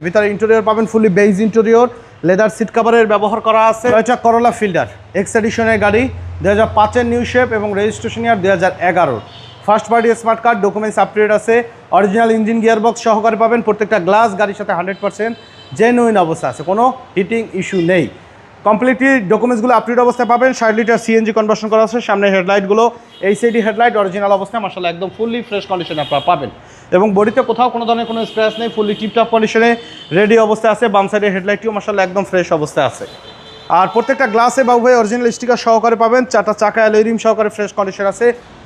ভিতরে ইন্টেরিয়র পাবেন ফুলি beige interior, leather seat কভারের ব্যবহার করা আছে। এটা করোলা ফিল্ডার এক্স এডিশনের গাড়ি, 2005-এর নিউ শেপ এবং রেজিস্ট্রেশন ইয়ার 2011। First party smart card, documents update আছে, অরিজিনাল ইঞ্জিন গিয়ারবক্স সহকারে পাবেন। প্রত্যেকটা গ্লাস গাড়ির সাথে 100% জেনুইন অবস্থা আছে, কোনো হিটিং ইস্যু নেই। কমপ্লিটলি ডকুমেন্টসগুলো আপডেট অবস্থায় পাবেন। 60 লিটার সিএনজি কনভার্সন করা আছে। সামনে হেডলাইটগুলো এইচআইডি হেডলাইট, অরিজিনাল অবস্থায় মাশাআল্লাহ একদম ফুললি ফ্রেশ কন্ডিশনে আপনারা পাবেন। এবং বডিতে কোথাও কোনো ধরনের কোনো স্ক্র্যাচ নেই, ফুললি টিপটপ কন্ডিশনে রেডি অবস্থায় আছে। বাম সাইডের হেডলাইটটিও মাশাআল্লাহ একদম ফ্রেশ অবস্থায় আছে। আর প্রত্যেকটা গ্লাসে বাবু ভাই অরিজিনাল স্টিকার সহকারে পাবেন। 4টা চাকা অ্যালয় রিম সহকারে ফ্রেশ কন্ডিশন আছে।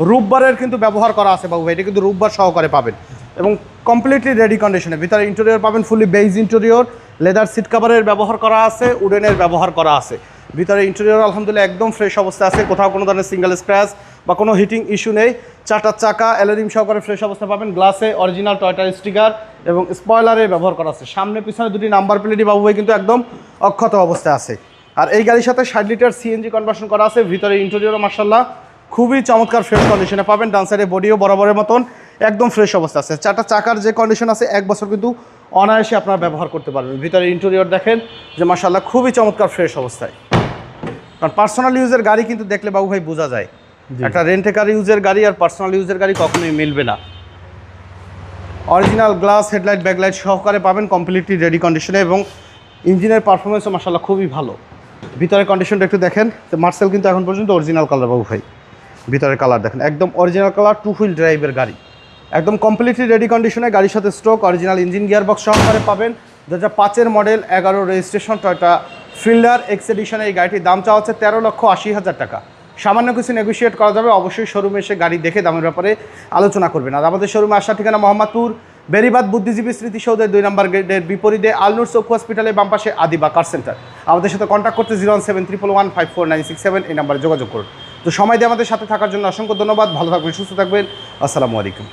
রুফবারের কিন্তু ব্যবহার করা আছে বাবু ভাই, এটা কিন্তু রুফবার সহকারে পাবেন এবং কমপ্লিটলি রেডি কন্ডিশনে। ভিতরে ইন্টেরিয়র পাবেন ফুলি বেজ ইন্টেরিয়র, লেদার সিট কভারের ব্যবহার করা আছে, উডেনের ব্যবহার করা আছে। ভিতরে ইন্টেরিয়র আলহামদুলিল্লাহ একদম ফ্রেশ অবস্থা আছে, কোথাও কোনো ধরনের সিঙ্গেল স্ক্র্যাচ বা কোনো হিটিং ইস্যু নেই। 4টা চাকা অ্যালয় রিম সহকারে ফ্রেশ অবস্থা পাবেন। গ্লাসে অরিজিনাল টয়োটা স্টিকার এবং স্পয়লারের ব্যবহার করা আছে। সামনে পিছনে দুটি নাম্বার প্লেটই বাবু ভাই কিন্তু একদম অক্ষত অবস্থায় আছে। আর এই গাড়ির সাথে 60 লিটার সিএনজি কনভার্সন করা আছে। ভিতরে ইন্টেরিয়রও মাশাআল্লাহ খুবই চমৎকার ফ্রেশ কন্ডিশনে পাবেন। ডান সাইডে বডিও বরাবরের মতন একদম ফ্রেশ অবস্থা আছে। 4টা চাকার যে কন্ডিশন আছে 1 বছর কিন্তু অনায়াসে আপনারা ব্যবহার করতে পারবেন। ভিতরে ইন্টেরিয়র দেখেন যে মাশাআল্লাহ খুবই চমৎকার ফ্রেশ অবস্থায়। কারণ পার্সোনাল ইউজের গাড়ি কিন্তু দেখলে বাবু ভাই বোঝা যায়, একটা রেন্টে কার ইউজের গাড়ি আর পার্সোনাল ইউজের গাড়ি কখনোই মিলবে না। অরিজিনাল গ্লাস, হেডলাইট, ব্যাকলাইট সহকারে পাবেন কমপ্লিটলি রেডি কন্ডিশনে এবং ইঞ্জিনের পারফরমেন্সও মাশাআল্লাহ খুবই ভালো। ভিতরের কন্ডিশনটা একটু দেখেন, তো মার্সেল কিন্তু এখন পর্যন্ত অরিজিনাল কালার বাবু ভাই। ভিতরের কালার দেখেন একদম অরিজিনাল কালার, 2 হুইল ড্রাইভের গাড়ি, একদম কমপ্লিটলি রেডি কন্ডিশনে। গাড়ির সাথে স্ট্রোক অরিজিনাল ইঞ্জিন গিয়ারবক্স সহকারে পাবেন। 2005-এর model, 11 registration, Toyota Fielder X এডিশনের এই গাড়িটির দাম চাওয়া হচ্ছে 13,80,000 টাকা। সামান্য কিছু নেগোশিয়েট করা যাবে। অবশ্যই শোরুমে এসে গাড়ি দেখে দামের ব্যাপারে আলোচনা করবেন। আর আমাদের শোরুমে আসার ঠিকানা মোহাম্মদপুর বেরিবাদ বুদ্ধিজীবী স্মৃতিসৌধের 2 নম্বর গেটের বিপরীতে আলনুর চক্ষু হসপিটালের বাম পাশে আদিবা কার সেন্টার। আমাদের সাথে কন্ট্যাক্ট করতে 01711549667 এই নাম্বারে যোগাযোগ করুন। তো সময় দিয়ে আমাদের সাথে থাকার জন্য অসংখ্য ধন্যবাদ। ভালো থাকবেন, সুস্থ থাকবেন। আসসালামু আলাইকুম।